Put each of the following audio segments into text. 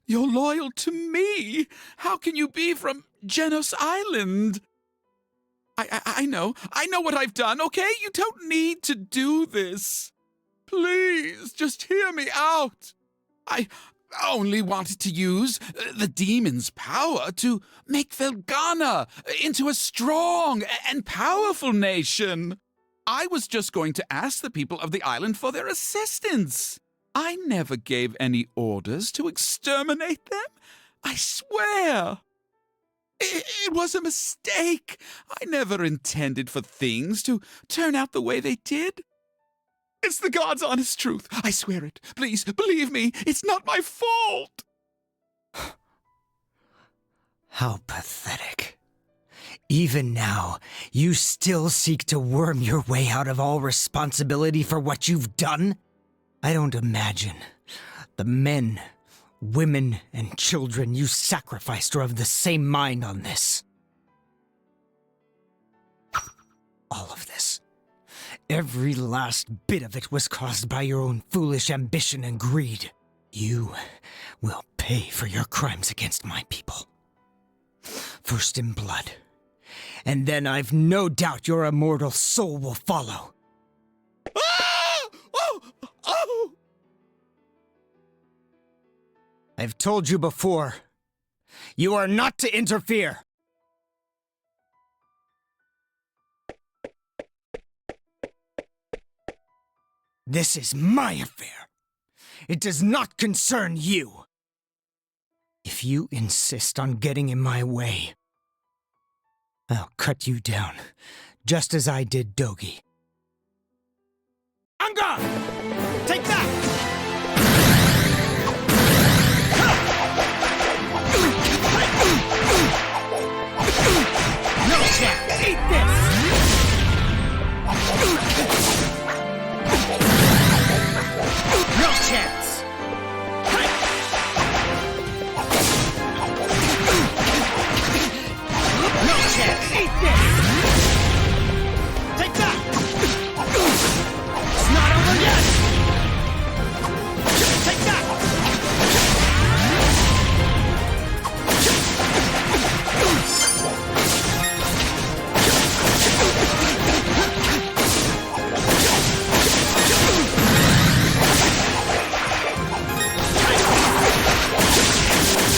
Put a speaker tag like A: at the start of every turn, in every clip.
A: You're loyal to me. How can you be from Genos Island? I know what I've done, okay? You don't need to do this. Please, just hear me out. I only wanted to use the demon's power to make Felghana into a strong and powerful nation. I was just going to ask the people of the island for their assistance. I never gave any orders to exterminate them. I swear. It was a mistake. I never intended for things to turn out the way they did. It's the God's honest truth. I swear it. Please, believe me. It's not my fault.
B: How pathetic. Even now, you still seek to worm your way out of all responsibility for what you've done? I don't imagine the men, women, and children you sacrificed are of the same mind on this. All of this. Every last bit of it was caused by your own foolish ambition and greed. You will pay for your crimes against my people. First in blood. And then I've no doubt your immortal soul will follow.
A: Ah! Oh!
B: I've told you before. You are not to interfere. This is my affair. It does not concern you. If you insist on getting in my way, I'll cut you down, just as I did Dogi. Anga! Take that! No chance! Eat this! No chance! No chance! Eat this! Take that! It's not over yet! Take that!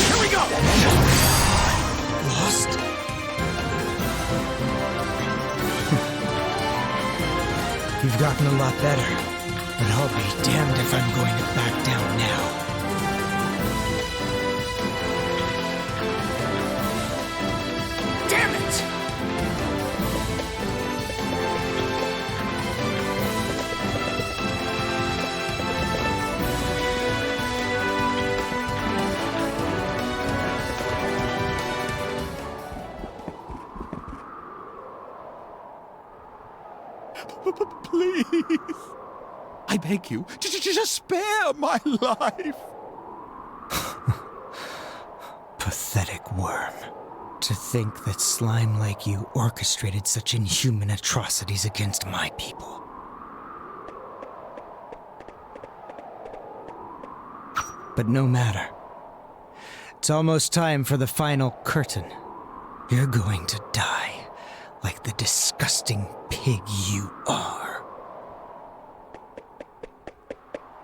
B: Here we go! Lost? You've gotten a lot better, but I'll be damned if I'm going to back down now. Damn it!
A: Please. I beg you, just spare my life.
B: Pathetic worm. To think that slime like you orchestrated such inhuman atrocities against my people. But no matter. It's almost time for the final curtain. You're going to die like the disgusting pig you are.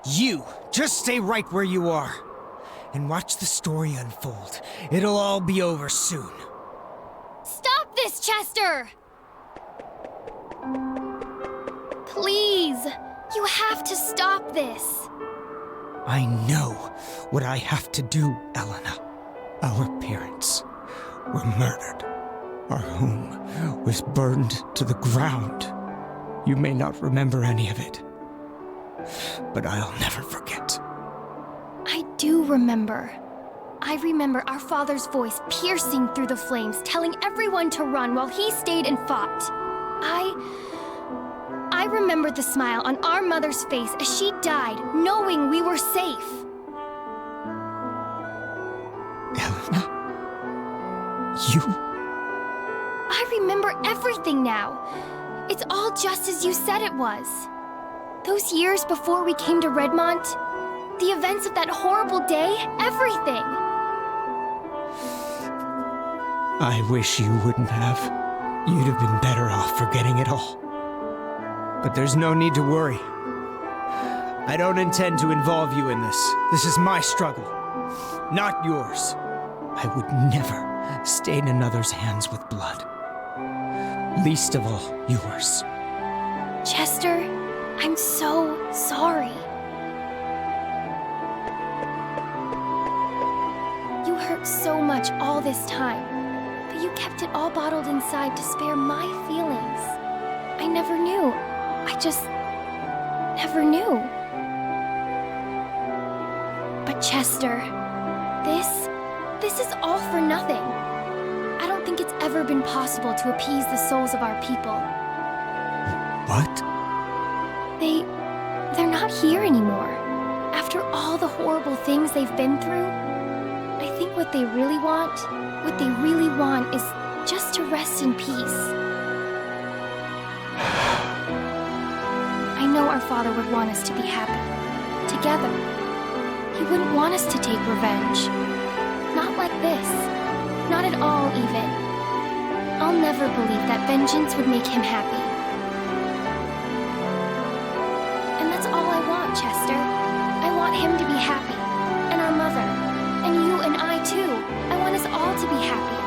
B: You, just stay right where you are and watch the story unfold. It'll all be over soon.
C: Stop this, Chester! Please, you have to stop this.
B: I know what I have to do, Elena. Our parents were murdered. Our home was burned to the ground. You may not remember any of it, but I'll never forget.
C: I do remember. I remember our father's voice piercing through the flames, telling everyone to run while he stayed and fought. I remember the smile on our mother's face as she died, knowing we were safe.
B: Elena? You?
C: I remember everything now. It's all just as you said it was. Those years before we came to Redmont, The events of that horrible day, everything.
B: I wish you wouldn't have. You'd have been better off forgetting it all. But there's no need to worry. I don't intend to involve you in this. This is my struggle, not yours. I would never stain another's hands with blood. Least of all, yours.
C: Chester, I'm so sorry. You hurt so much all this time, but you kept it all bottled inside to spare my feelings. I never knew. I just never knew. But Chester, this is all for nothing. I don't think it's ever been possible to appease the souls of our people.
B: What?
C: They're not here anymore. After all the horrible things they've been through, I think what they really want is just to rest in peace. I know our father would want us to be happy, together. He wouldn't want us to take revenge. Not like this. Not at all, even. I'll never believe that vengeance would make him happy. And that's all I want, Chester. I want him to be happy. And our mother. And you and I, too. I want us all to be happy.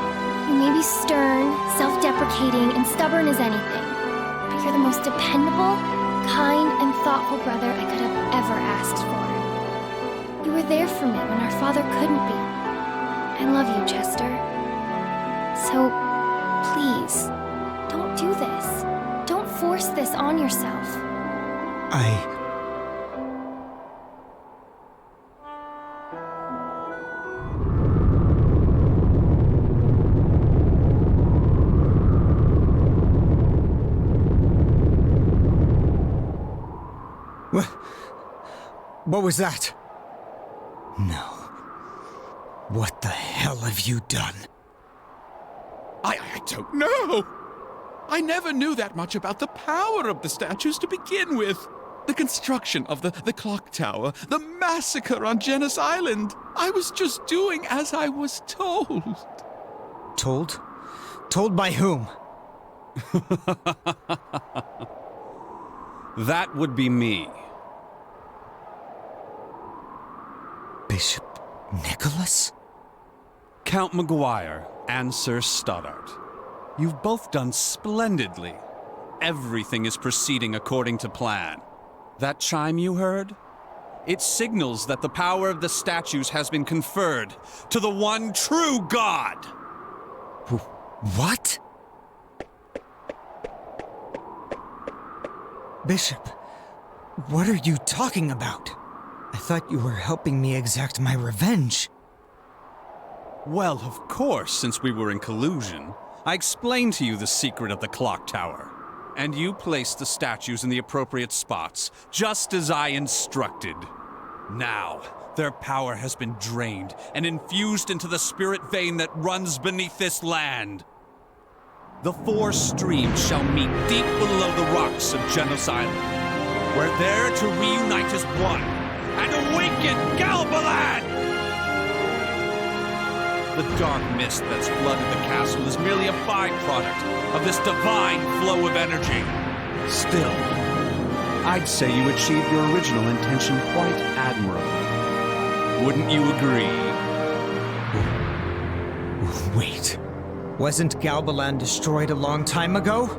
C: You may be stern, self-deprecating, and stubborn as anything. But you're the most dependable, kind, and thoughtful brother I could have ever asked for. You were there for me when our father couldn't be. I love you, Chester. So, please, don't do this. Don't force this on yourself.
B: What was that? No. What the hell have you done?
A: I don't know. I never knew that much about the power of the statues to begin with. The construction of the clock tower, the massacre on Genos Island. I was just doing as I was told.
B: Told? Told by whom?
D: That would be me.
B: Bishop Nicholas?
D: Count Maguire and Sir Stoddart. You've both done splendidly. Everything is proceeding according to plan. That chime you heard? It signals that the power of the statues has been conferred to the one true God!
B: What? Bishop, what are you talking about? I thought you were helping me exact my revenge.
D: Well, of course, since we were in collusion. I explained to you the secret of the clock tower. And you placed the statues in the appropriate spots, just as I instructed. Now, their power has been drained and infused into the spirit vein that runs beneath this land. The four streams shall meet deep below the rocks of Genos Island. We're there to reunite as one and awaken Galbalan! The dark mist that's flooded the castle is merely a byproduct of this divine flow of energy. Still, I'd say you achieved your original intention quite admirably. Wouldn't you agree?
B: Wait, wasn't Galbalan destroyed a long time ago?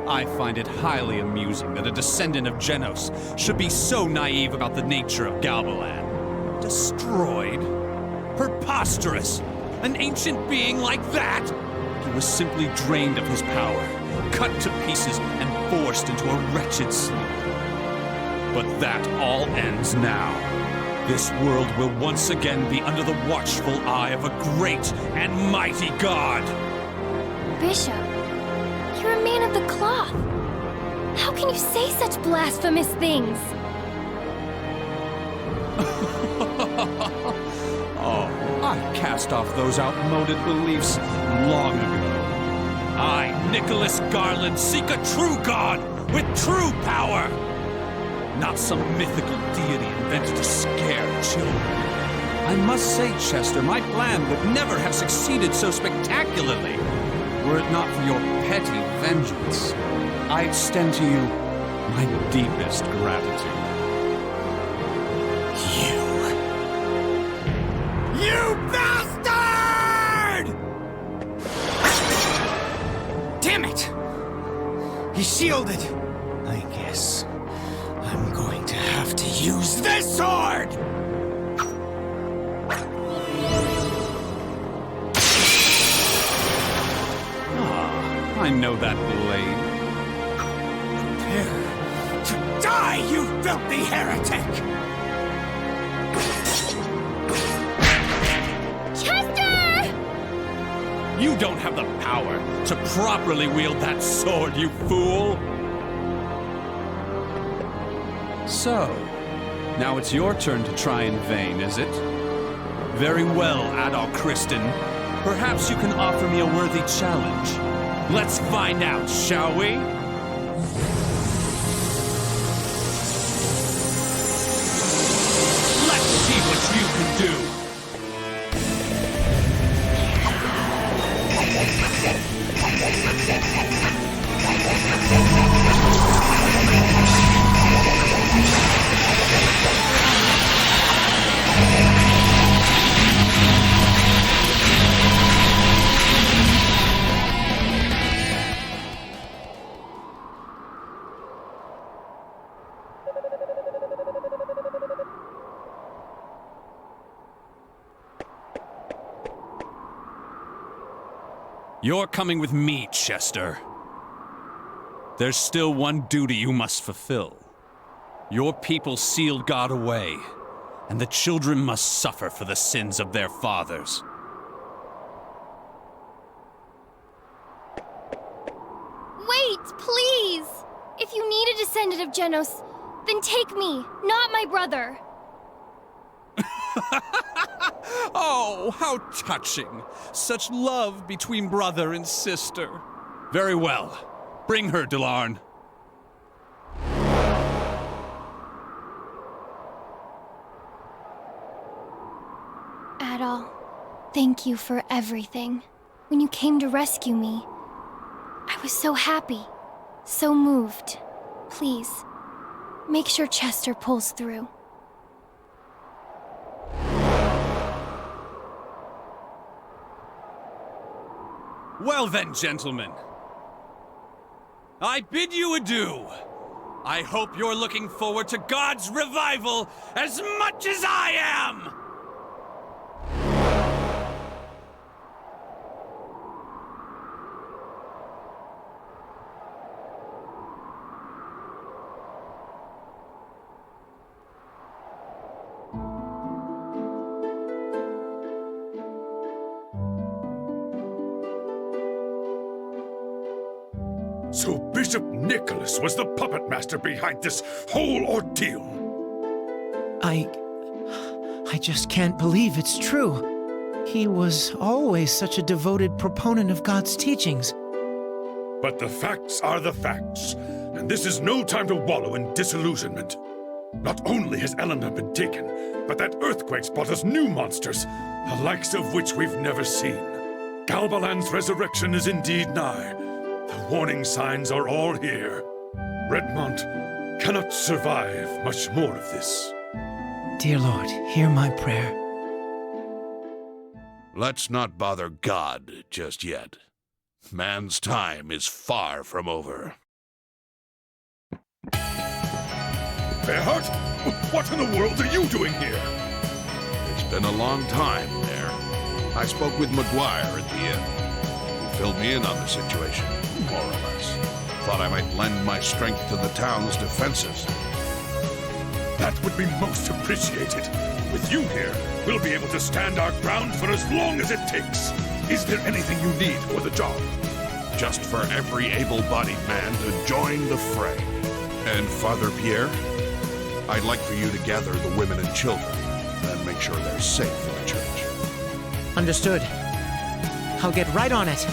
D: I find it highly amusing that a descendant of Genos should be so naive about the nature of Galbalan. Destroyed? Preposterous! An ancient being like that? He was simply drained of his power, cut to pieces, and forced into a wretched sleep. But that all ends now. This world will once again be under the watchful eye of a great and mighty god.
C: Bishop, you're a man of the cloth. How can you say such blasphemous things?
D: Oh, I cast off those outmoded beliefs long ago. I, Nicholas Garland, seek a true god with true power. not some mythical deity invented to scare children. I must say, Chester, my plan would never have succeeded so spectacularly were it not for your petty vengeance. I extend to you my deepest gratitude.
B: You bastard! Damn it! He's shielded. I guess I'm going to have to use this sword!
D: I know that blade.
B: Prepare to die, you filthy heretic!
C: Chester!
D: You don't have the power to properly wield that sword, you fool! So, now it's your turn to try in vain, is it? Very well, Adol Kristen. Perhaps you can offer me a worthy challenge. Let's find out, shall we? Let's see what you can do! You're coming with me, Chester. There's still one duty you must fulfill. Your people sealed God away, and the children must suffer for the sins of their fathers.
C: Wait, please! If you need a descendant of Genos, then take me, not my brother.
D: Oh, how touching. Such love between brother and sister. Very well. Bring her, Dularn.
C: Adol, thank you for everything. When you came to rescue me, I was so happy, so moved. Please, make sure Chester pulls through.
D: Well then, gentlemen. I bid you adieu. I hope you're looking forward to God's revival as much as I am!
E: So Bishop Nicholas was the puppet master behind this whole ordeal.
F: I just can't believe it's true. He was always such a devoted proponent of God's teachings.
E: But the facts are the facts, and this is no time to wallow in disillusionment. Not only has Eleanor been taken, but that earthquake's brought us new monsters, the likes of which we've never seen. Galbalan's resurrection is indeed nigh. The warning signs are all here. Redmont cannot survive much more of this.
F: Dear Lord, hear my prayer.
G: Let's not bother God just yet. Man's time is far from over.
E: Bearheart? What in the world are you doing here?
G: It's been a long time there. I spoke with McGuire at the inn. He filled me in on the situation, more or less. Thought I might lend my strength to the town's defenses.
E: That would be most appreciated. With you here, we'll be able to stand our ground for as long as it takes. Is there anything you need for the job?
G: Just for every able-bodied man to join the fray. And Father Pierre, I'd like for you to gather the women and children and make sure they're safe in the church.
F: Understood. I'll get right on it.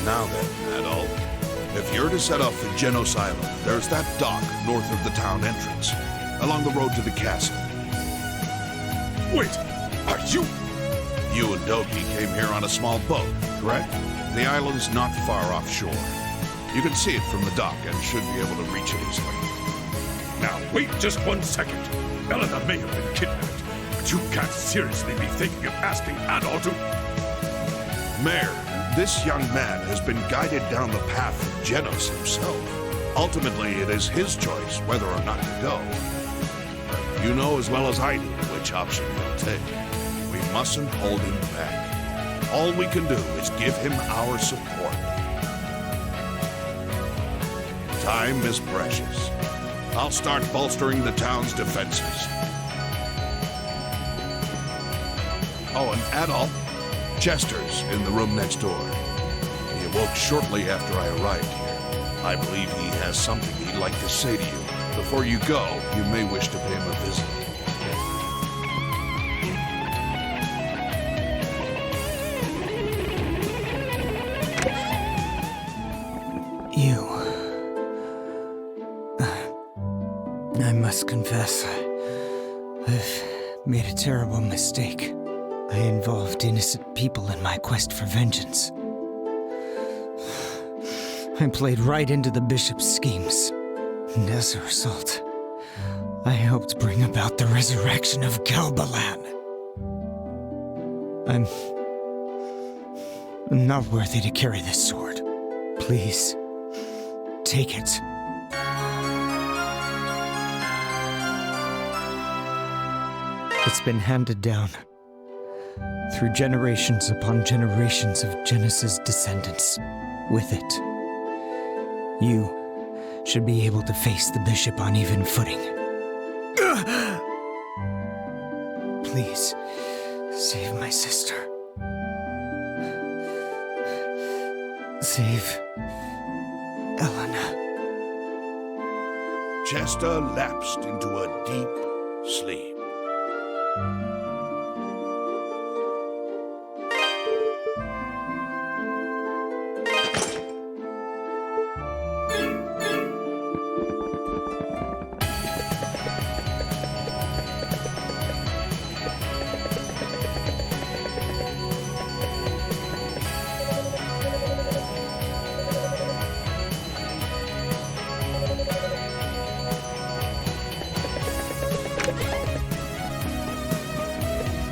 G: Now then, Adol, If you're to set off for Genos Island, there's that dock north of the town entrance, along the road to the castle.
E: Wait, are you?
G: You and Doki came here on a small boat, correct? The island's not far offshore. You can see it from the dock and should be able to reach it easily.
E: Now, wait just 1 second. Elena may have been kidnapped, but you can't seriously be thinking of asking Adol to...
G: Mayor, this young man has been guided down the path of Genos himself. Ultimately, it is his choice whether or not to go. You know as well as I do which option he'll take. We mustn't hold him back. All we can do is give him our support. Time is precious. I'll start bolstering the town's defenses. Oh, and Adol, Chester's in the room next door. He awoke shortly after I arrived here. I believe he has something he'd like to say to you. Before you go, you may wish to pay him a visit.
B: I must confess, I've made a terrible mistake. I involved innocent people in my quest for vengeance. I played right into the bishop's schemes, and as a result, I helped bring about the resurrection of Galbalan. I'm not worthy to carry this sword. Please, take it. It's been handed down through generations upon generations of Genos's descendants. With it, you should be able to face the bishop on even footing. Please, save my sister. Save Elena.
G: Chester lapsed into a deep sleep.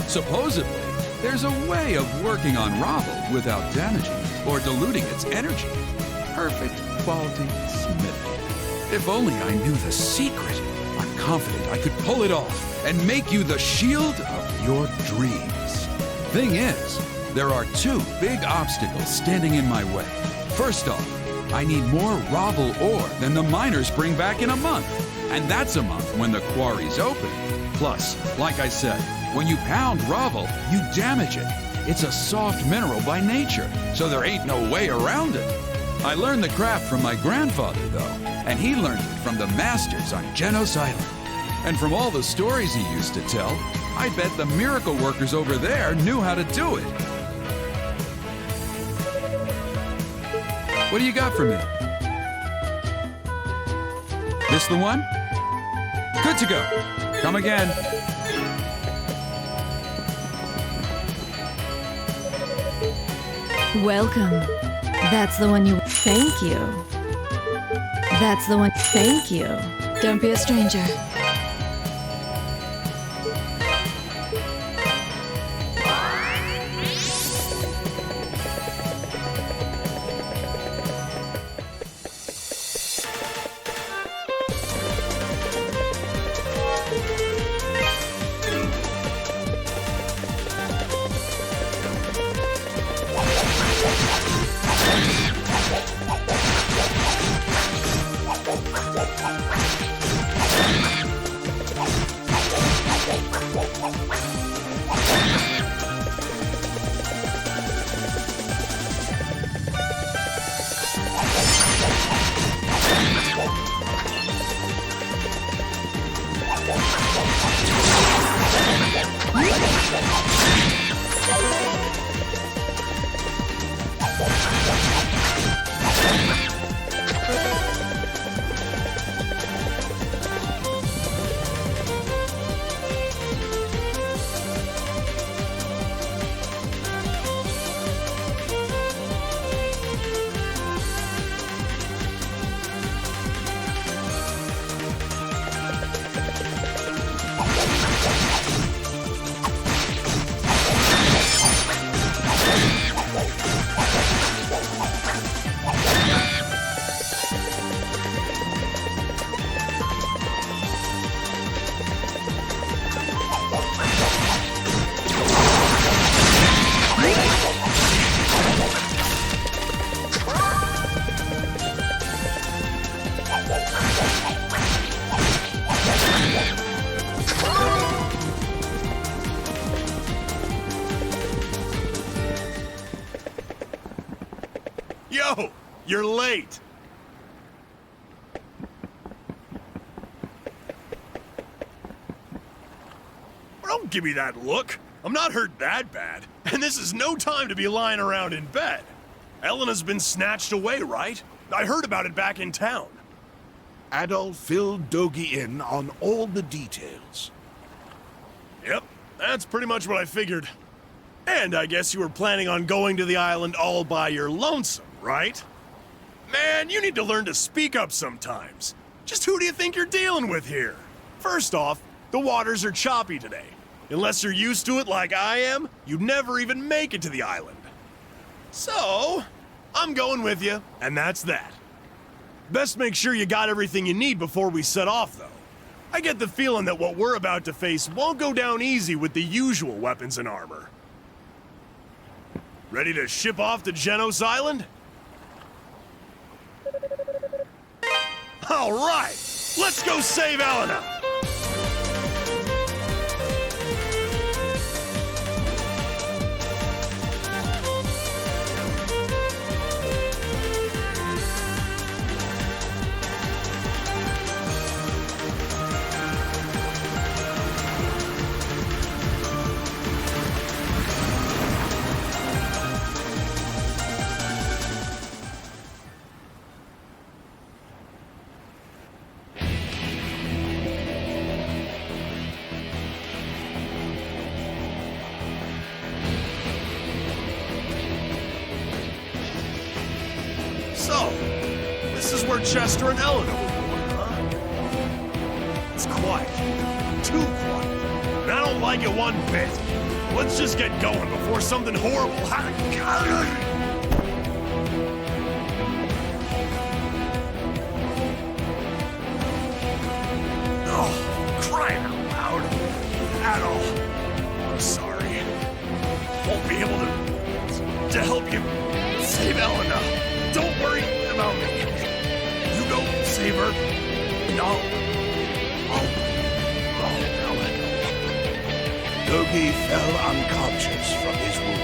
A: Supposedly, there's a way of working on Ravel without damaging it or diluting its energy. Perfect quality smithing. If only I knew the secret, I'm confident I could pull it off and make you the shield of your dreams. Thing is, there are two big obstacles standing in my way. First off, I need more Ravel ore than the miners bring back in a month. And that's a month when the quarry's open. Plus, like I said, when you pound Ravel, you damage it. It's a soft mineral by nature, so there ain't no way around it. I learned the craft from my grandfather, though, and he learned it from the masters on Genos Island. And from all the stories he used to tell, I bet the miracle workers over there knew how to do it. What do you got for me? This the one? Good to go. Come again.
H: Welcome. That's the one you... Thank you. That's the one... Thank you. Don't be a stranger.
I: Yo, you're late. Don't give me that look. I'm not hurt that bad. And this is no time to be lying around in bed. Elena's been snatched away, right? I heard about it back in town.
G: Adolf filled Dogi in on all the details.
I: Yep, that's pretty much what I figured. And I guess you were planning on going to the island all by your lonesome, right? Man, you need to learn to speak up sometimes. Just who do you think you're dealing with here? First off, the waters are choppy today. Unless you're used to it like I am, you'd never even make it to the island. So, I'm going with you, and that's that. Best make sure you got everything you need before we set off, though. I get the feeling that what we're about to face won't go down easy with the usual weapons and armor. Ready to ship off to Genos Island? All right, let's go save Elena! So, this is where Chester and Eleanor were born, huh? It's quiet. Too quiet. And I don't like it one bit. Let's just get going before something horrible happens. Oh, crying out loud. Adol, I'm sorry. Won't be able to help you save Elena. Don't worry about me. You go save her, and I'll help.
G: Dogi fell unconscious from his wounds.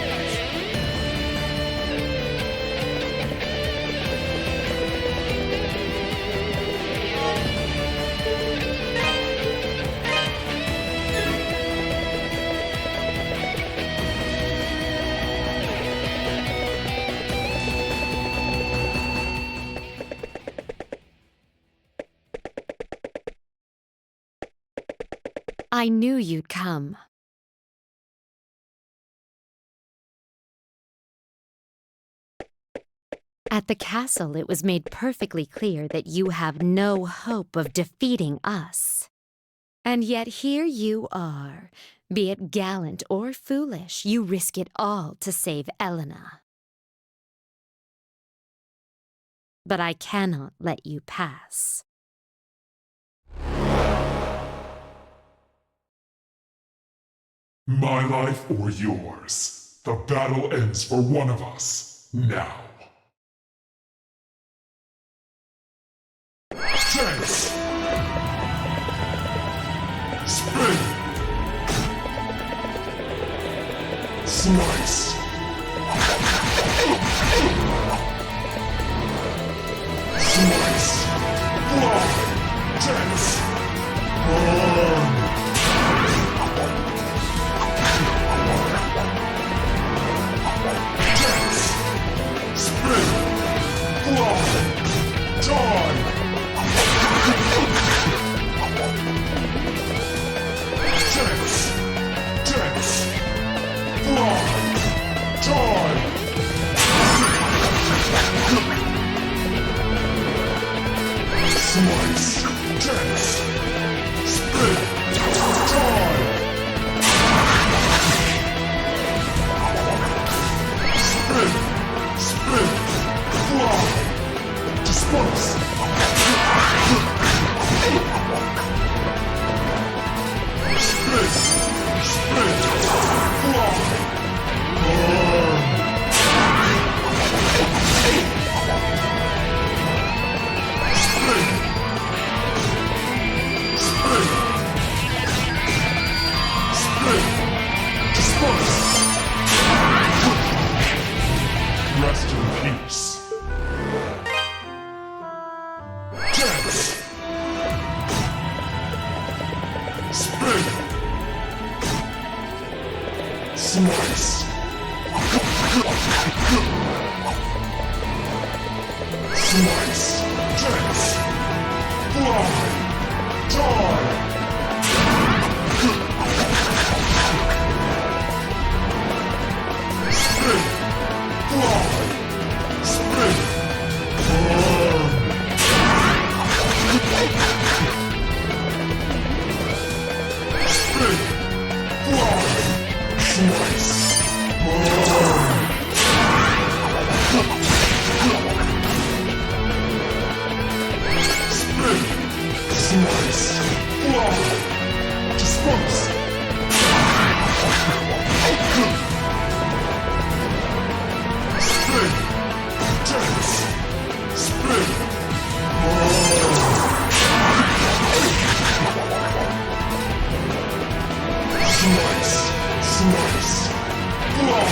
J: I knew you'd come. At the castle, it was made perfectly clear that you have no hope of defeating us. And yet here you are. Be it gallant or foolish, you risk it all to save Elena. But I cannot let you pass.
K: My life or yours. The battle ends for one of us, now. Chance! Spin! Slice! Slice! Fly! Chance! Burn! Spin! Fly! Die! Dance! Dance! Fly! Slice. Slice. Dance. Fly. Die. Spin. Fly. Spin. Burn. Spin. Fly. Slice. Burn. Spin. Slice. Fly. Disperse. Spin. Dance. Spin. Slice. Slice. Fly.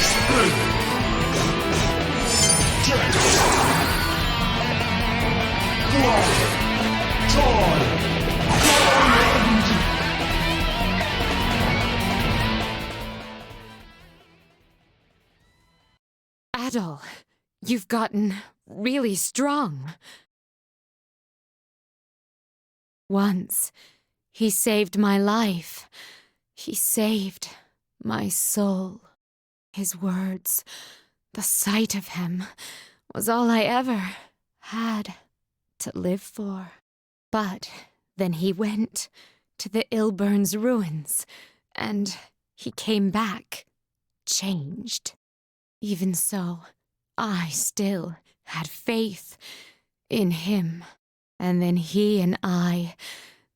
K: Spin. Dance. Fly. Die.
J: Adol, you've gotten really strong. Once, he saved my life. He saved my soul. His words, the sight of him, was all I ever had to live for. But then he went to the Ilburn's ruins, and he came back, changed. Even so, I still had faith in him. And then he and I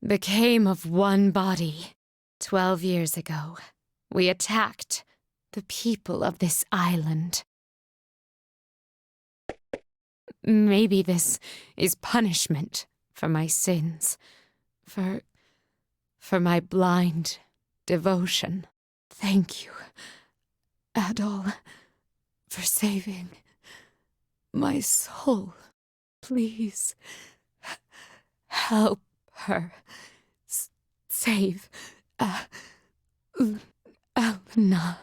J: became of one body. 12 years ago, we attacked the people of this island. Maybe this is punishment for my sins, for my blind devotion. Thank you, Adol, for saving my soul. Please, help her. Save Elna.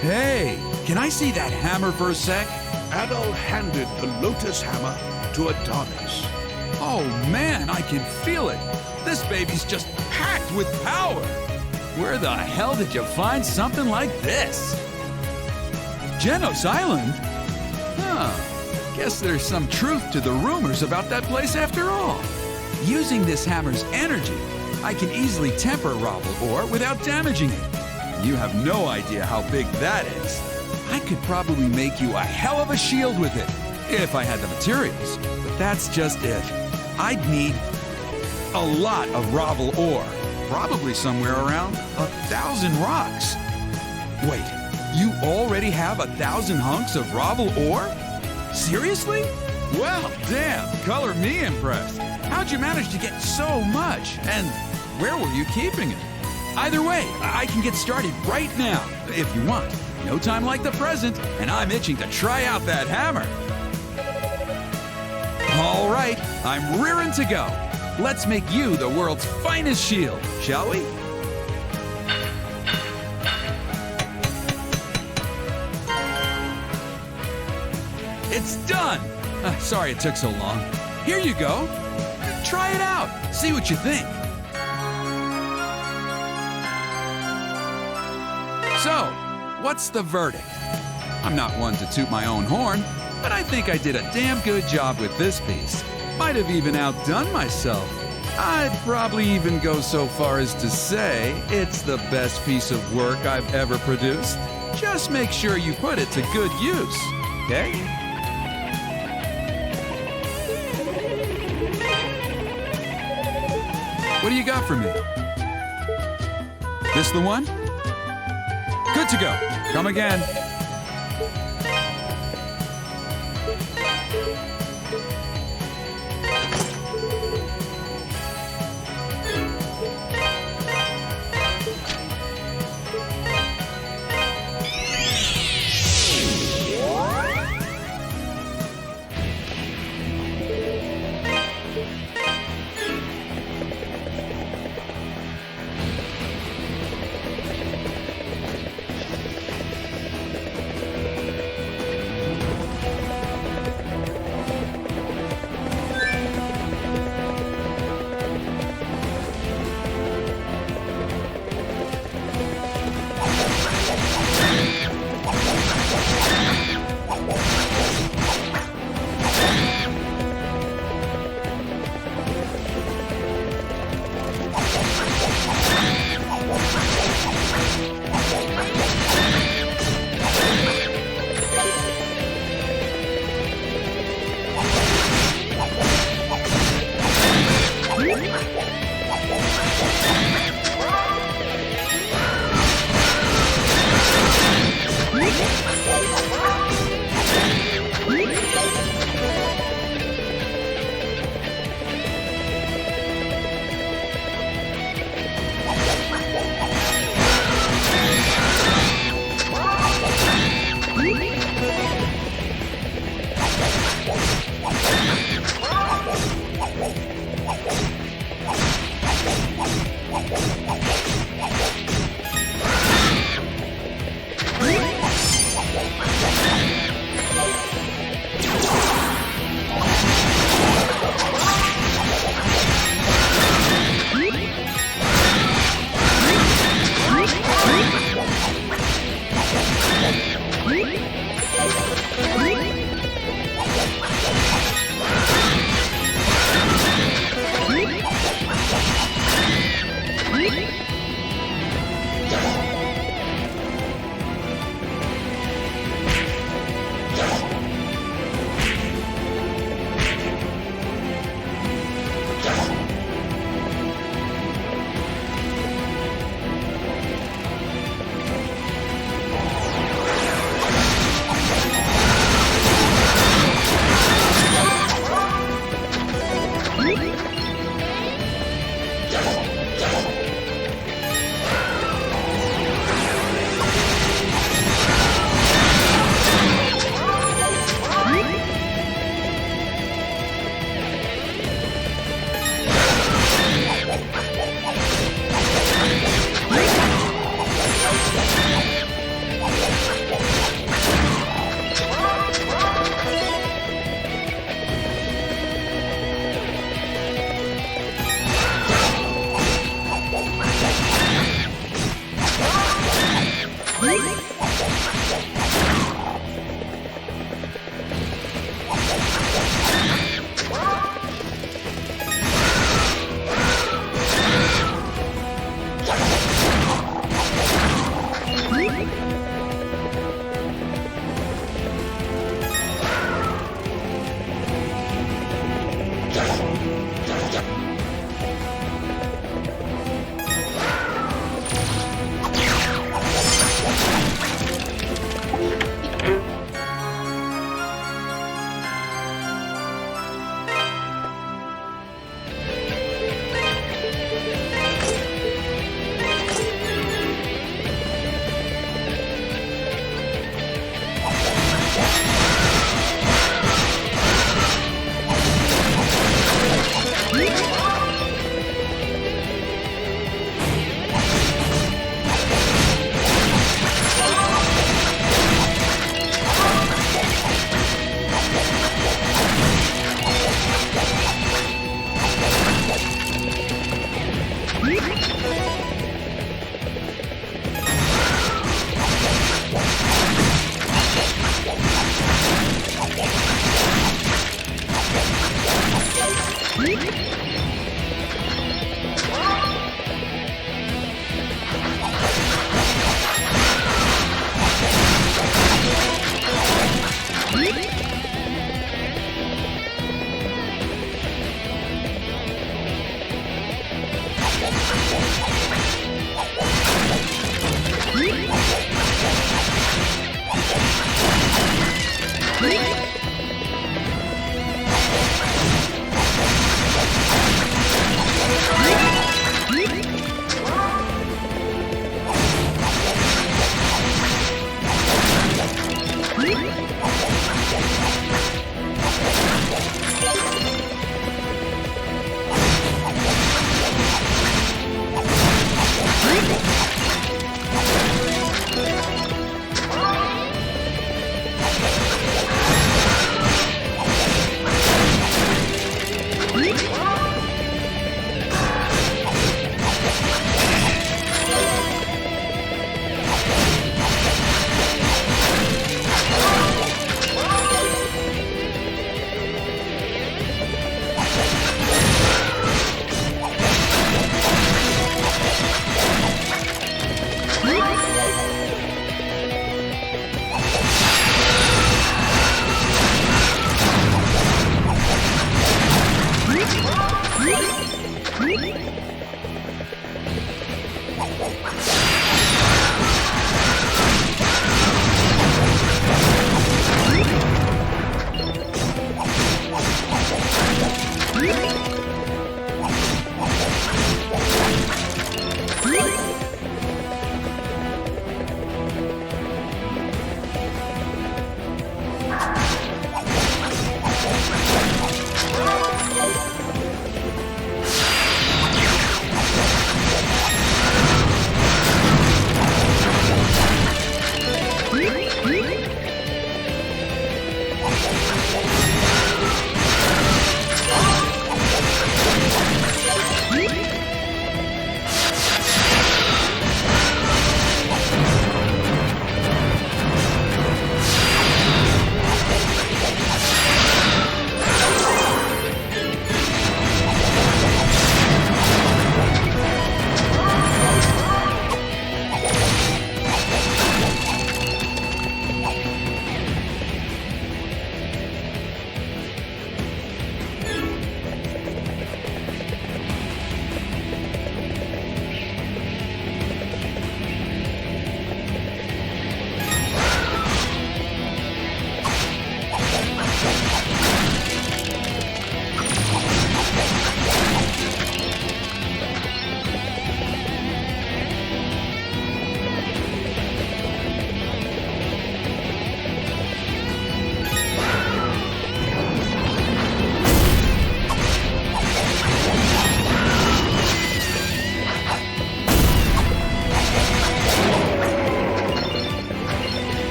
A: Hey, can I see that hammer for a sec?
G: Adol handed the Lotus Hammer to Adonis.
A: Oh man, I can feel it. This baby's just packed with power. Where the hell did you find something like this? Genos Island? Huh. Guess there's some truth to the rumors about that place after all. Using this hammer's energy, I can easily temper Ravel ore without damaging it. You have no idea how big that is. I could probably make you a hell of a shield with it, if I had the materials. But that's just it. I'd need a lot of Ravel ore, probably somewhere around 1,000 rocks. Wait, you already have 1,000 hunks of Ravel ore? Seriously? Well, damn, color me impressed. How'd you manage to get so much? And where were you keeping it? Either way, I can get started right now, if you want. No time like the present, and I'm itching to try out that hammer. All right, I'm rearing to go. Let's make you the world's finest shield, shall we? It's done! Sorry it took so long. Here you go. Try it out. See what you think. So, what's the verdict? I'm not one to toot my own horn, but I think I did a damn good job with this piece. Might have even outdone myself. I'd probably even go so far as to say it's the best piece of work I've ever produced. Just make sure you put it to good use, okay? What do you got for me? This the one? Good to go. Come again.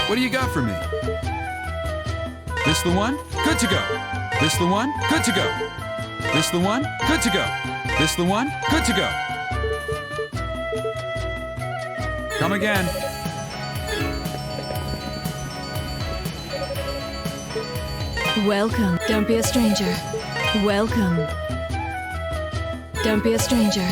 A: What do you got for me? This the one? Good to go. This the one? Good to go. This the one? Good to go. This the one? Good to go. Come again.
H: Welcome. Don't be a stranger. Welcome. Don't be a stranger.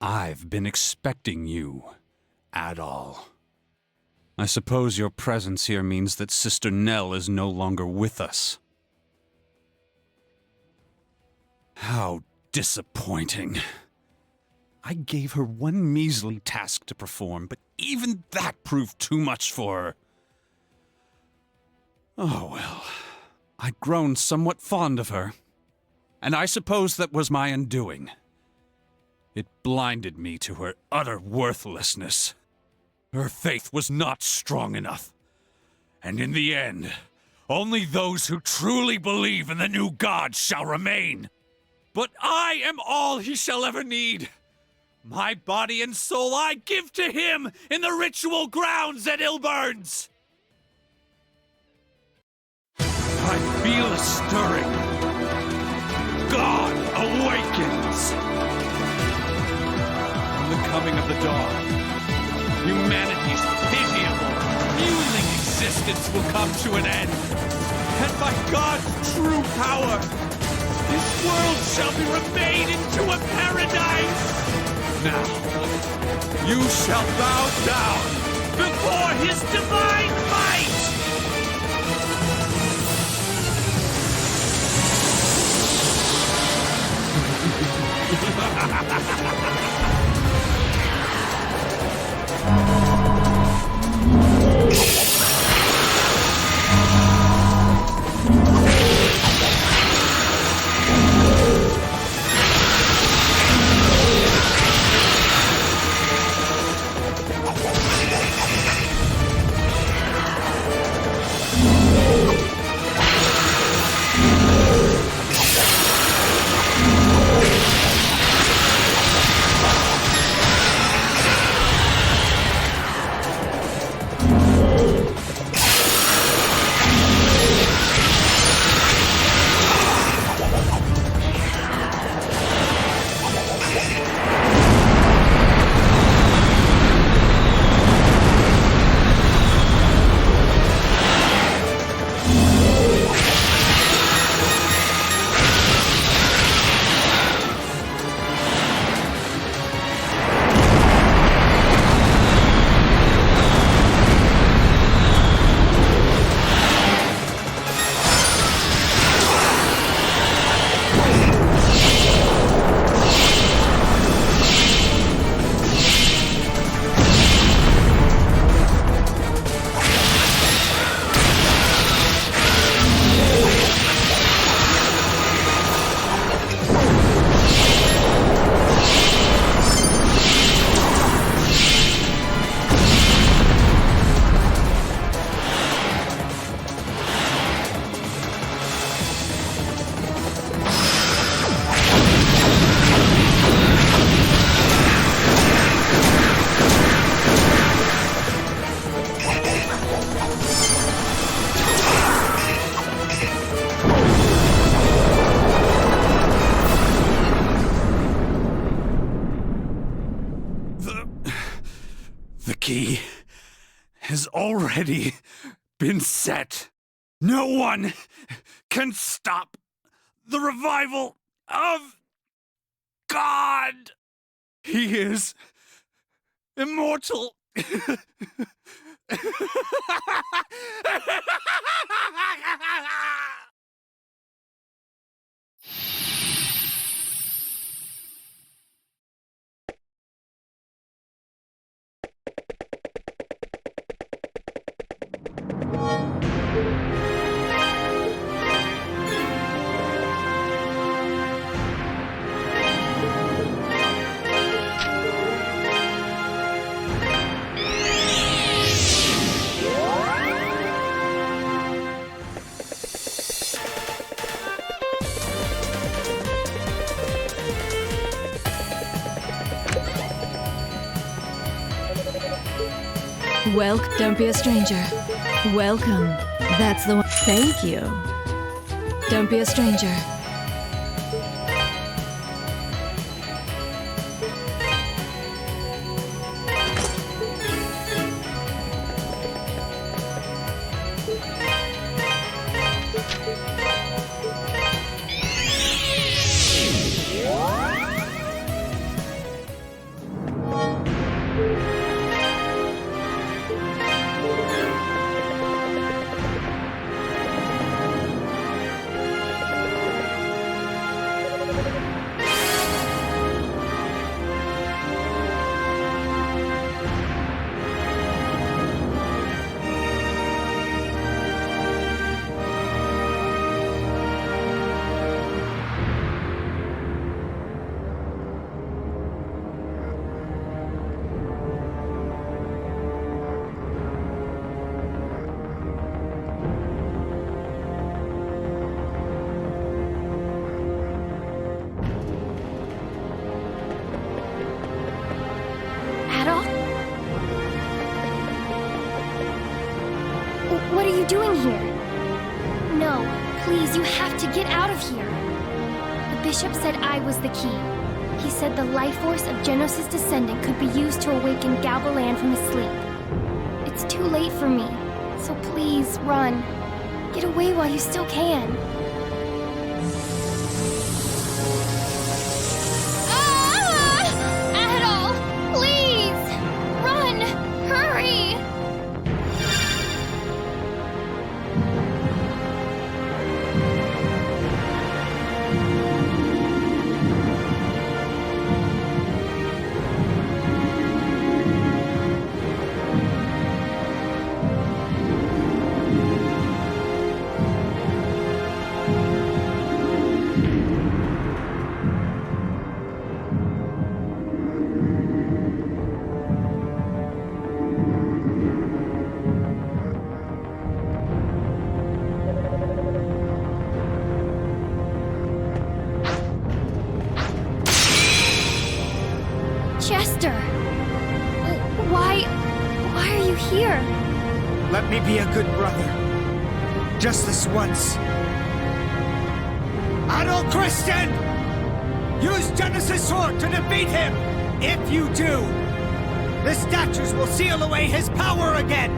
D: I've been expecting you, Adol. I suppose your presence here means that Sister Nell is no longer with us. How disappointing. I gave her one measly task to perform, but even that proved too much for her. Oh well, I'd grown somewhat fond of her, and I suppose that was my undoing. It blinded me to her utter worthlessness. Her faith was not strong enough, and in the end, only those who truly believe in the new god shall remain. But I am all he shall ever need. My body and soul I give to him in the ritual grounds at Ilburns. I feel a stirring. God awakens. On the coming of the dawn, humanity's pitiable, fueling existence will come to an end. And by God's true power, this world shall be remade into a paradise. Now, you shall bow down before his divine might! key has already been set. No one can stop the revival of God. He is immortal.
H: Don't be a stranger. Welcome. That's the one. Thank you. Don't be a stranger.
C: What are you doing here? No, please, you have to get out of here. The bishop said I was the key. He said the life force of Genos' descendant could be used to awaken Galbalan from his sleep. It's too late for me, so please, run. Get away while you still can. Adol! Please! Run! Hurry! Chester! Why are you here?
B: Let me be a good brother. Just this once. Adol Christian! Use Genos' sword to defeat him! If you do, the statues will seal away his power again!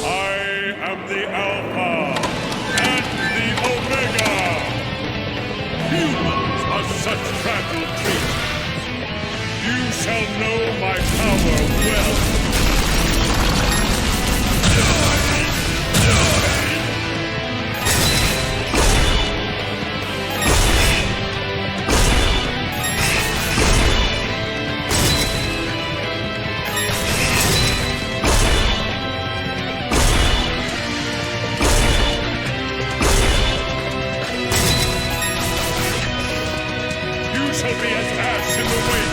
E: I am the Alpha and the Omega. Humans are such fragile creatures. You shall know my power well. You shall be as ash in the wind.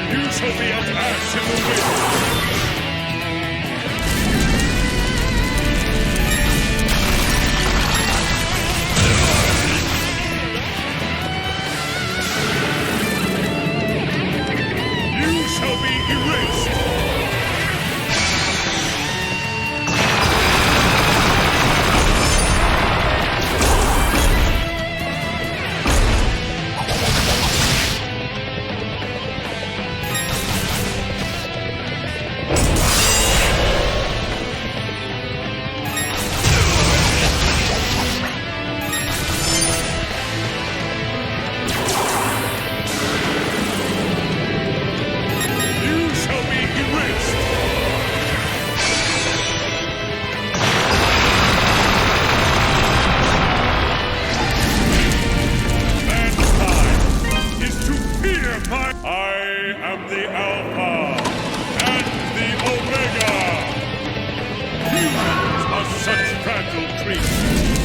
E: You shall be as ash in the wind. You shall be erased. You shall be erased. Mankind is to fear my... I am the Alpha and the Omega. Humans are such fragile creatures.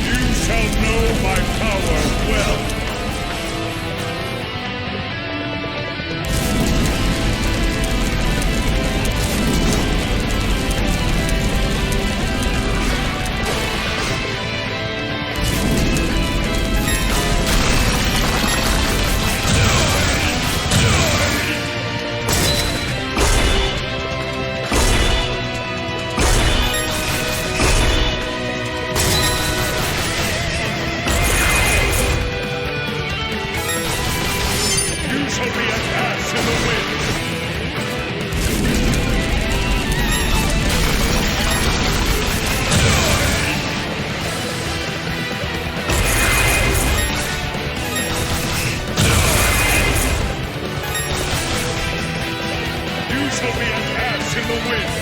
E: You shall know my power well. the wind!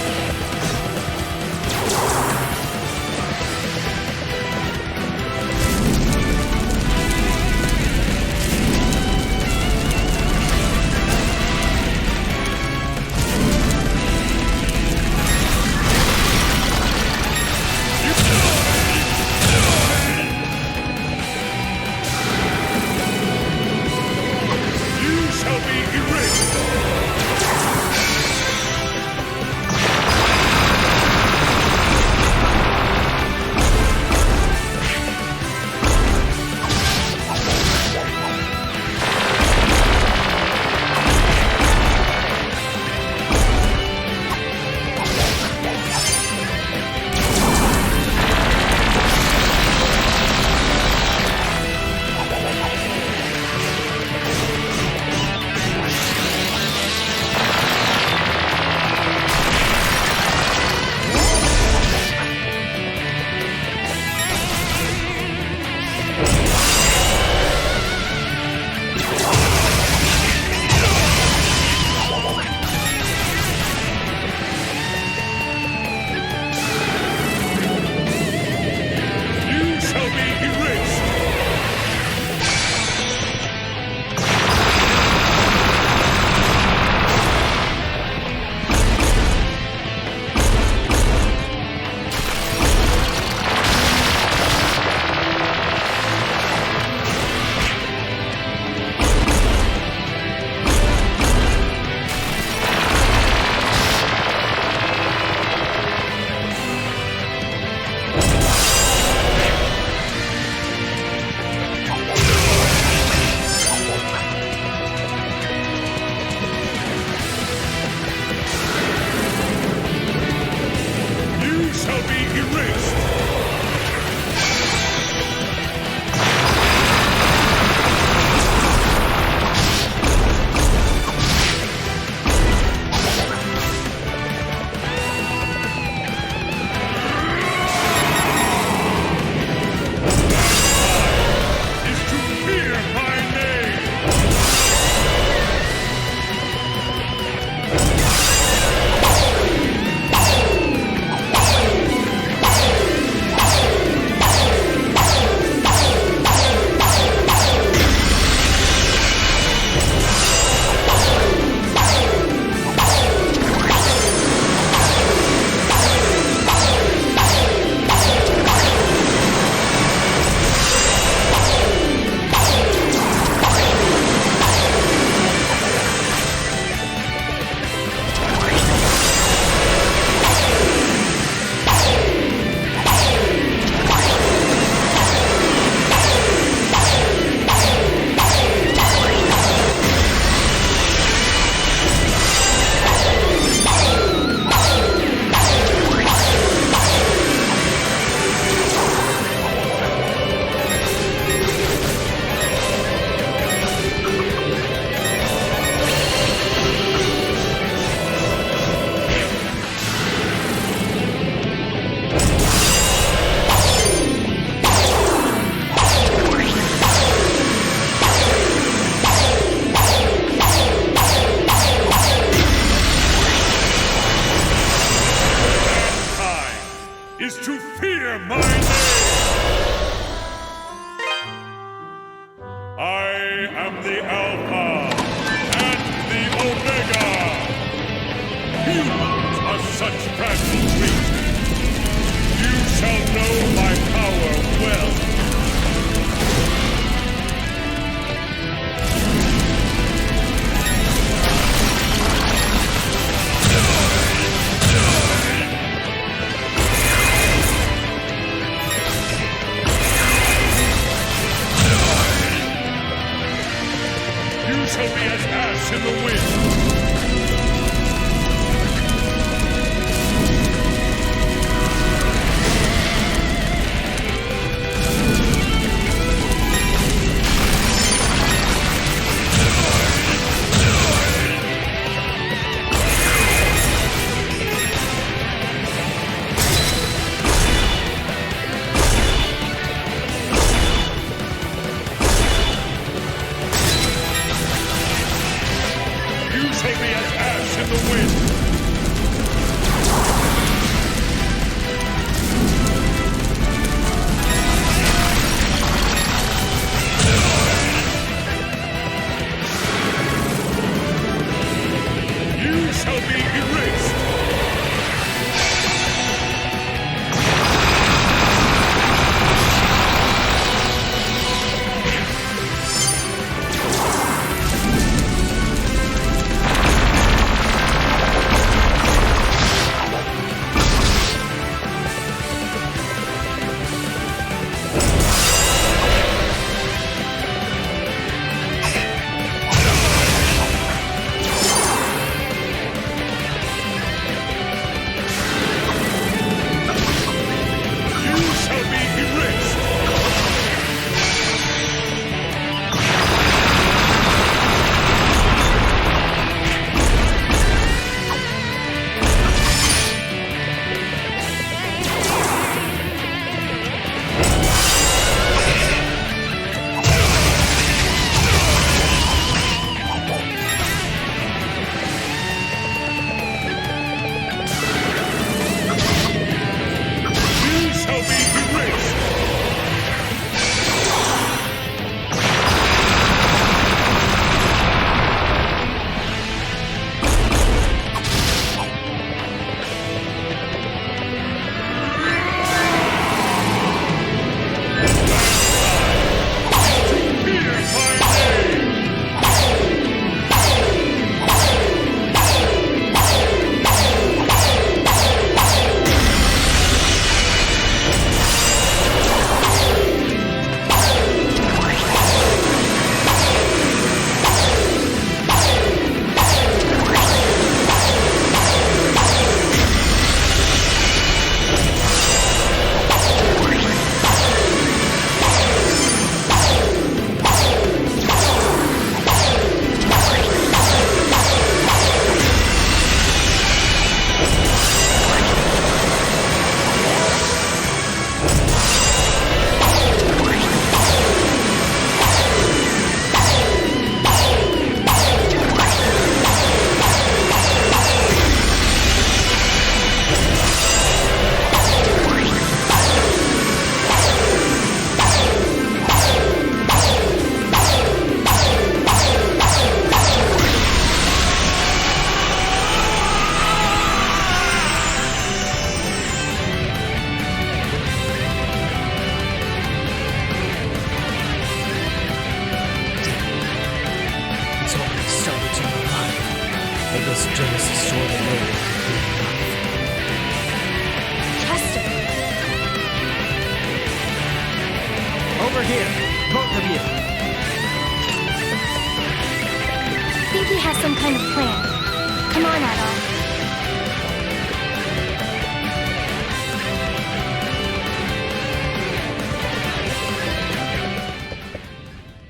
C: kind of plan. Come on, Adol.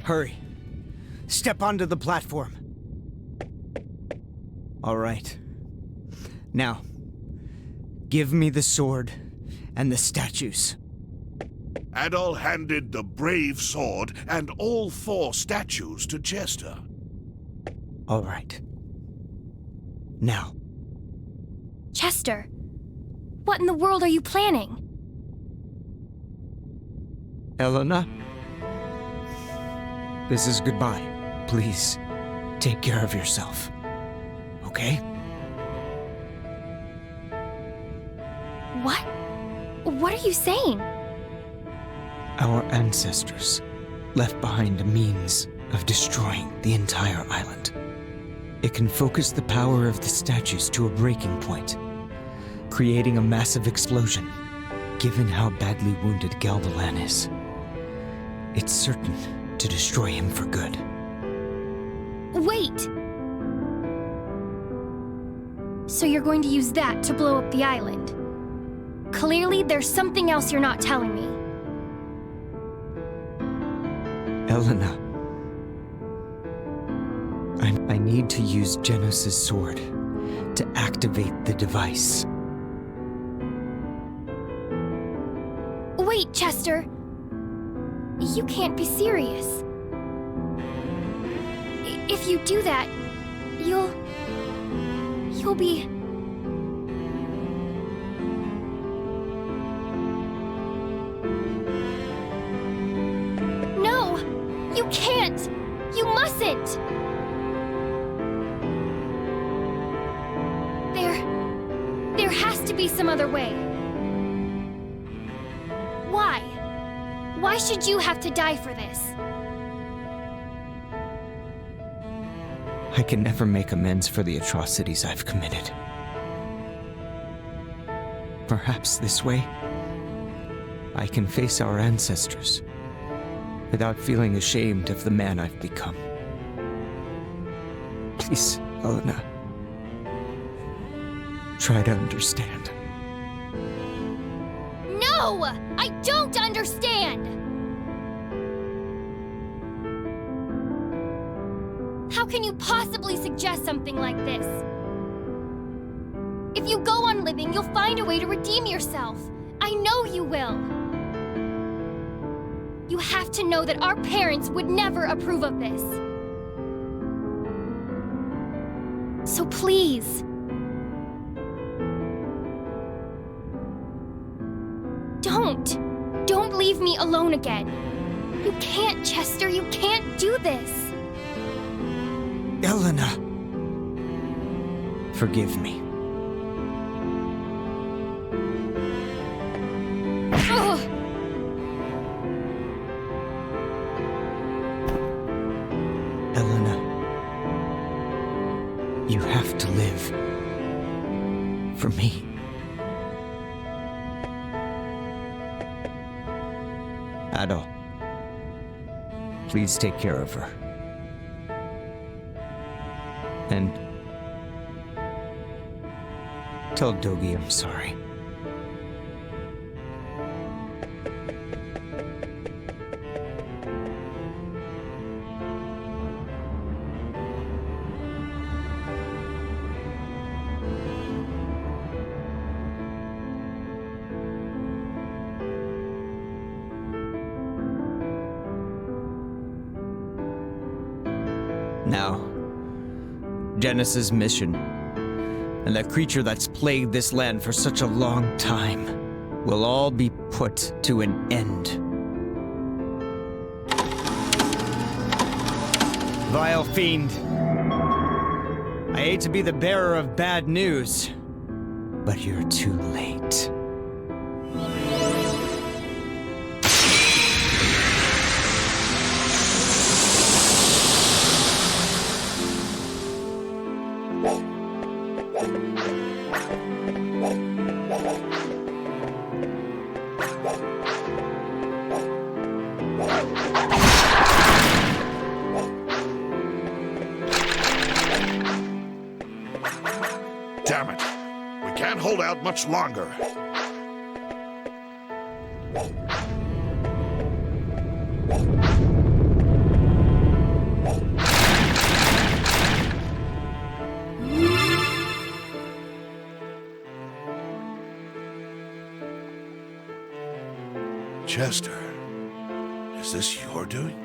B: Hurry. Step onto the platform. All right. Now, give me the sword and the statues.
G: Adol handed the brave sword and all 4 statues to Chester.
B: All right. Now.
C: Chester, what in the world are you planning?
B: Elena? This is goodbye. Please, take care of yourself. Okay?
C: What? What are you saying?
B: Our ancestors left behind a means of destroying the entire island. It can focus the power of the statues to a breaking point, creating a massive explosion. Given how badly wounded Galbalan is, it's certain to destroy him for good.
C: Wait! So you're going to use that to blow up the island? Clearly, there's something else you're not telling me.
B: Elena. I need to use Genos' sword to activate the device.
C: Wait, Chester! You can't be serious. If you do that, you'll be... No! You can't! You mustn't! There has to be some other way. Why? Why should you have to die for this?
B: I can never make amends for the atrocities I've committed. Perhaps this way, I can face our ancestors without feeling ashamed of the man I've become. Please, Elena, try to understand.
C: No! I don't understand! How can you possibly suggest something like this? If you go on living, you'll find a way to redeem yourself. I know you will. You have to know that our parents would never approve of this. So please. Don't leave me alone again. You can't, Chester. You can't do this.
B: Elena! Forgive me.
C: Ugh.
B: Elena, you have to live. For me. Adol, please take care of her. And tell Dogi I'm sorry. Now, Genos' mission, and that creature that's plagued this land for such a long time, will all be put to an end. Vile fiend. I hate to be the bearer of bad news, but you're too late.
G: hold out much longer. Chester, is this your doing?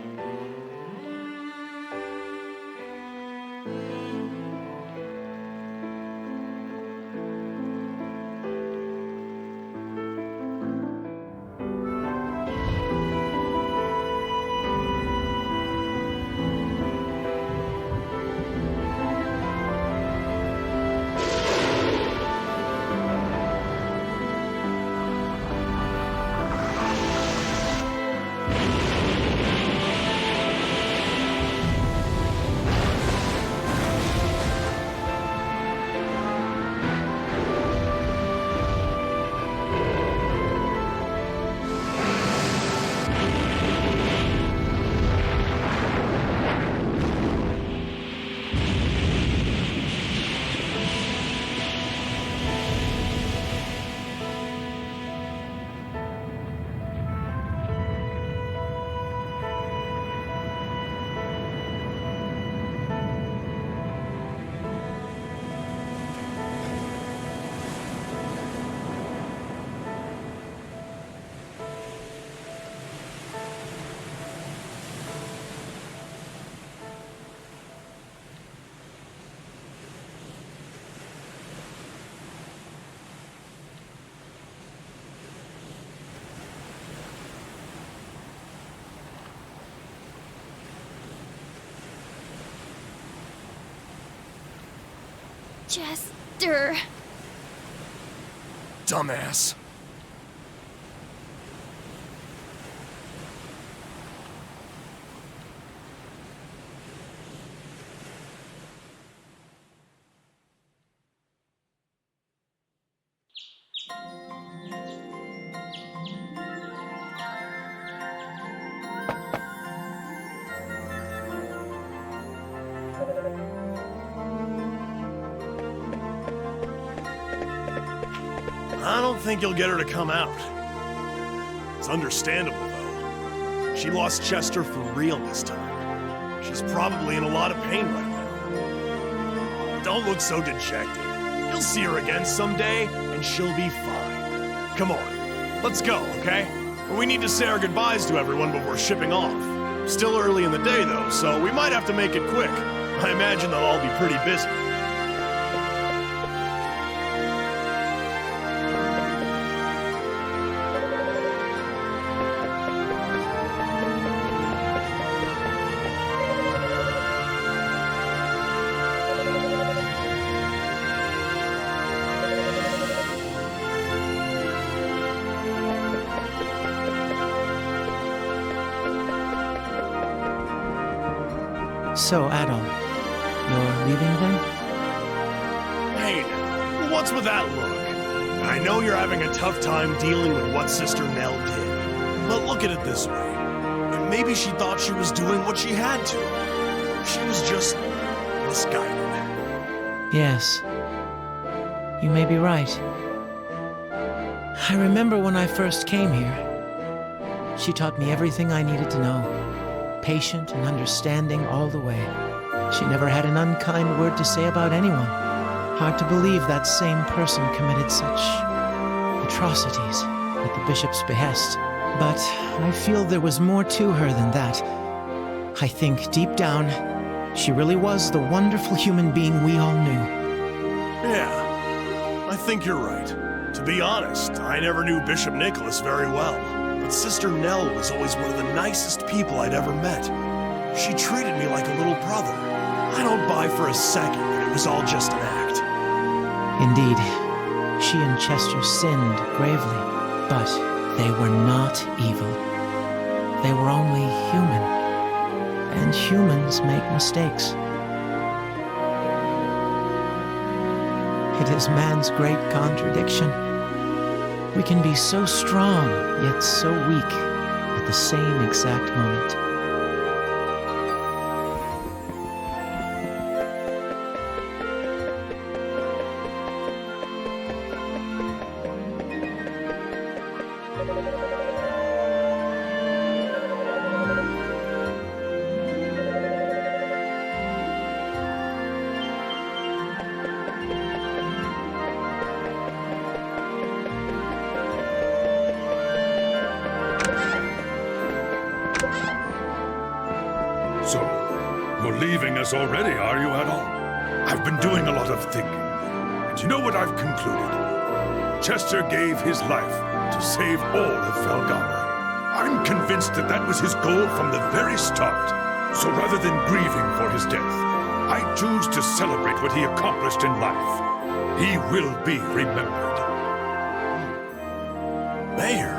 C: Chester.
I: Dumbass. I don't think you'll get her to come out. It's understandable, though. She lost Chester for real this time. She's probably in a lot of pain right now. Don't look so dejected. You'll see her again someday, and she'll be fine. Come on, let's go, okay? We need to say our goodbyes to everyone before shipping off. Still early in the day, though, so we might have to make it quick. I imagine they'll all be pretty busy.
F: So, Adol, you're leaving then?
I: Hey, now, what's with that look? I know you're having a tough time dealing with what Sister Nell did, but look at it this way. And maybe she thought she was doing what she had to. She was just misguided.
F: Yes. You may be right. I remember when I first came here. She taught me everything I needed to know. Patient and understanding all the way. She never had an unkind word to say about anyone. Hard to believe that same person committed such atrocities at the bishop's behest. But I feel there was more to her than that. I think deep down, she really was the wonderful human being we all knew.
I: Yeah, I think you're right. To be honest, I never knew Bishop Nicholas very well. But Sister Nell was always one of the nicest people I'd ever met. She treated me like a little brother. I don't buy for a second that it was all just an act.
F: Indeed, she and Chester sinned gravely, but they were not evil. They were only human, and humans make mistakes. It is man's great contradiction. We can be so strong, yet so weak at the same exact moment.
E: us already, are you, Adol? I've been doing a lot of thinking. And you know what I've concluded? Chester gave his life to save all of Felghana. I'm convinced that that was his goal from the very start. So rather than grieving for his death, I choose to celebrate what he accomplished in life. He will be remembered.
I: Mayor,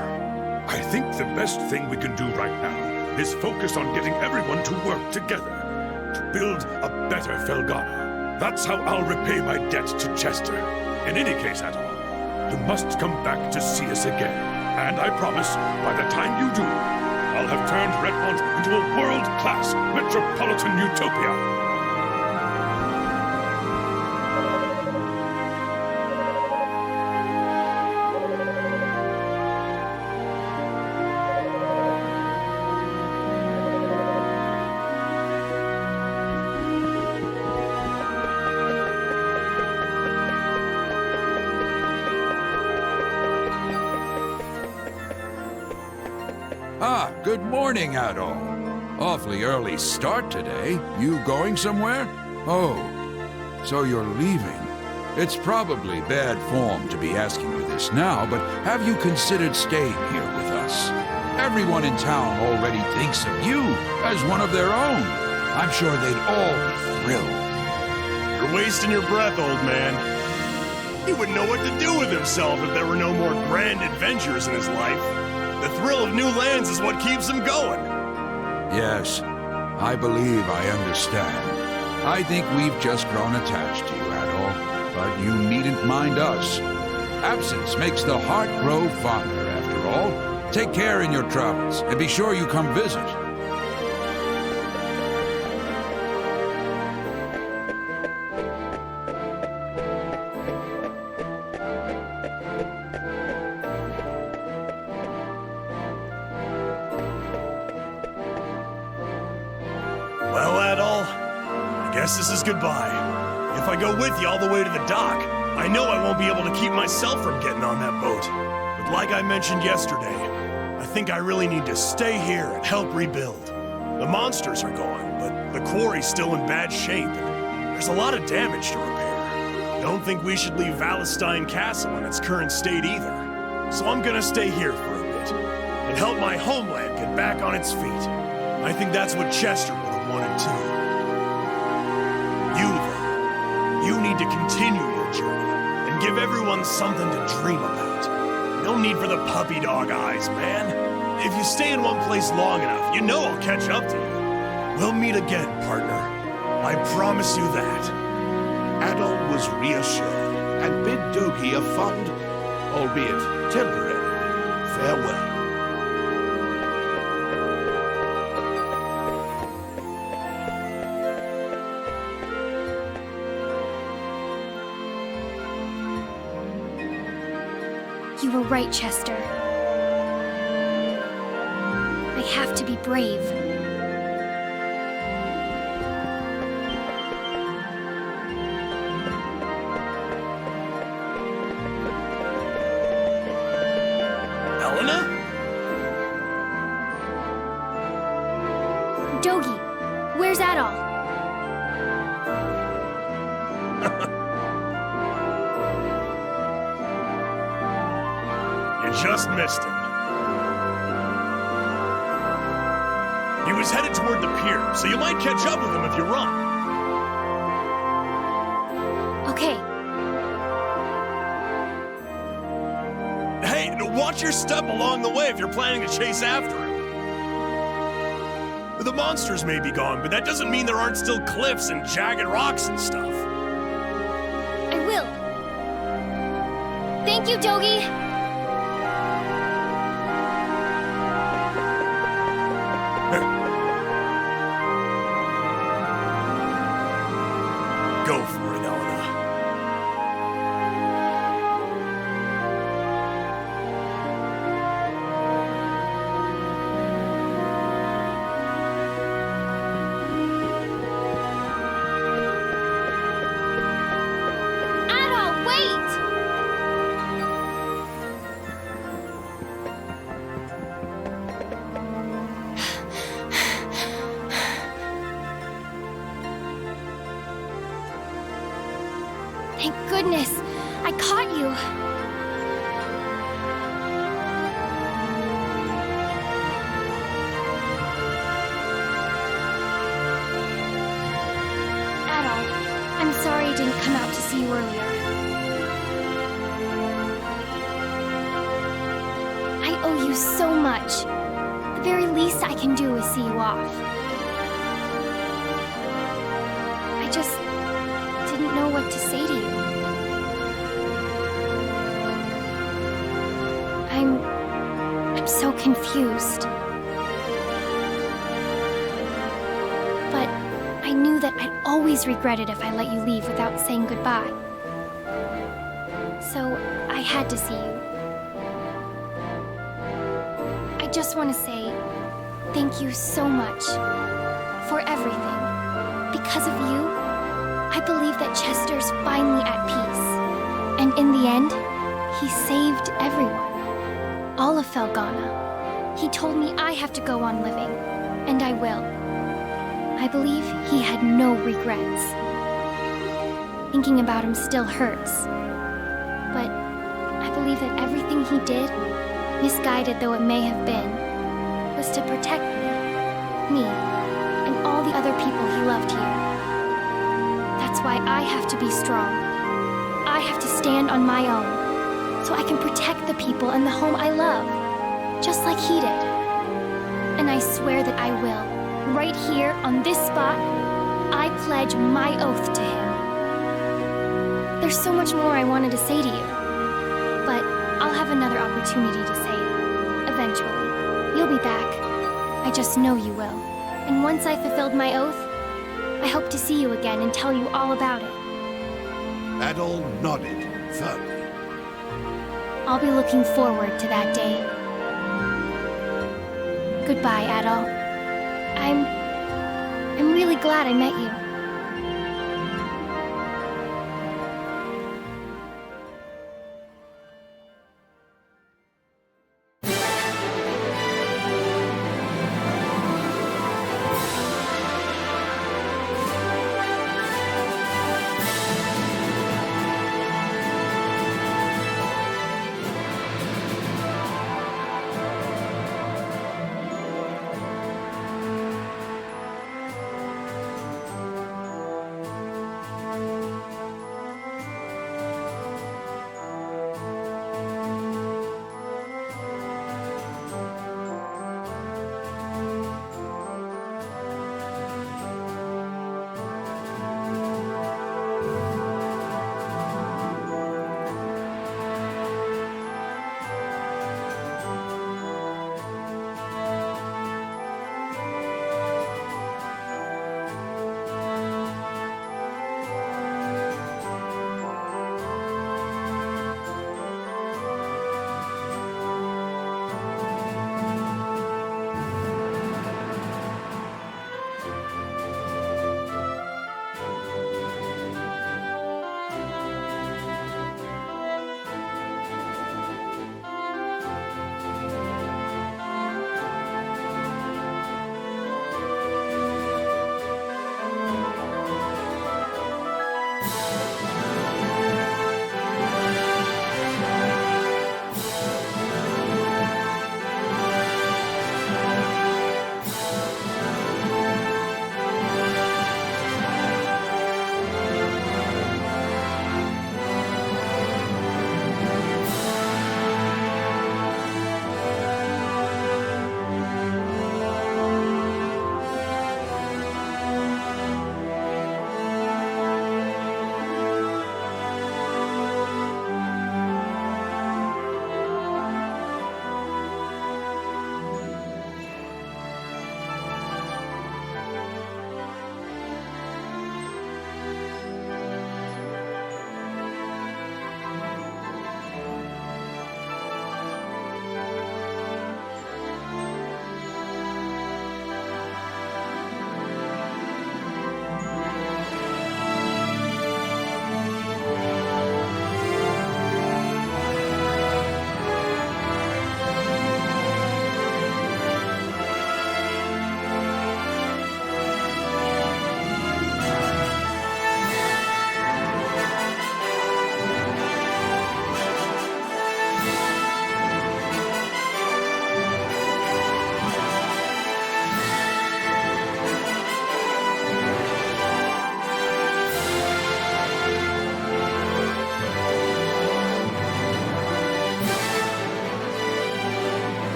E: I think the best thing we can do right now is focus on getting everyone to work together to build a better Felghana. That's how I'll repay my debt to Chester. In any case, Adol, you must come back to see us again. And I promise, by the time you do, I'll have turned Redmont into a world-class metropolitan utopia.
L: Ah, good morning, Adol. Awfully early start today. You going somewhere? Oh, so you're leaving. It's probably bad form to be asking you this now, but have you considered staying here with us? Everyone in town already thinks of you as one of their own. I'm sure they'd all be thrilled.
I: you're wasting your breath, old man. He wouldn't know what to do with himself if there were no more grand adventures in his life. The thrill of new lands is what keeps him going.
L: Yes, I believe I understand. I think we've just grown attached to you, Adol, but you needn't mind us. Absence makes the heart grow fonder, after all. Take care in your travels, and be sure you come visit.
I: Well, Adol, I guess this is goodbye. If I go with you all the way to the dock, I know I won't be able to keep myself from getting on that boat. But like I mentioned yesterday, I think I really need to stay here and help rebuild. The monsters are gone, but the quarry's still in bad shape, and there's a lot of damage to repair. Don't think we should leave Valestein Castle in its current state either. So I'm gonna stay here for a bit, and help my homeland get back on its feet. I think that's what Chester would have wanted too. You, though, you need to continue your journey, and give everyone something to dream about. No need for the puppy dog eyes, man. If you stay in one place long enough, you know I'll catch up to you. We'll meet again, partner. I promise you that.
G: Adol was reassured and bid Dogi a fond, albeit temporary, farewell.
C: You were right, Chester. I have to be brave.
I: Elena?
C: Dogi, where's Adol?
I: You just missed him. He was headed toward the pier, so you might catch up with him if you run.
C: Okay,
I: Hey, watch your step along the way if you're planning to chase after him. The monsters may be gone, but that doesn't mean there aren't still cliffs and jagged rocks and stuff.
C: I will. Thank you, Dogi.
I: Go for it, Elena.
C: Adol, wait! goodness! I caught you! Adol, I'm sorry I didn't come out to see you earlier. I owe you so much. The very least I can do is see you off. I just didn't know what to say to you. I'm so confused. But I knew that I'd always regret it if I let you leave without saying goodbye. So I had to see you. I just want to say thank you so much for everything. Because of you, I believe that Chester's finally at peace. And in the end, he saved everyone. All of Felghana. He told me I have to go on living, and I will. I believe he had no regrets. Thinking about him still hurts. But I believe that everything he did, misguided though it may have been, was to protect me, and all the other people he loved here. That's why I have to be strong. I have to stand on my own, so I can protect the people and the home I love, just like he did. And I swear that I will. Right here, on this spot, I pledge my oath to him. There's so much more I wanted to say to you, but I'll have another opportunity to say it, eventually. You'll be back. I just know you will. And once I've fulfilled my oath, I hope to see you again and tell you all about it.
G: Adol nodded firmly.
C: I'll be looking forward to that day. Goodbye, Adol. I'm really glad I met you.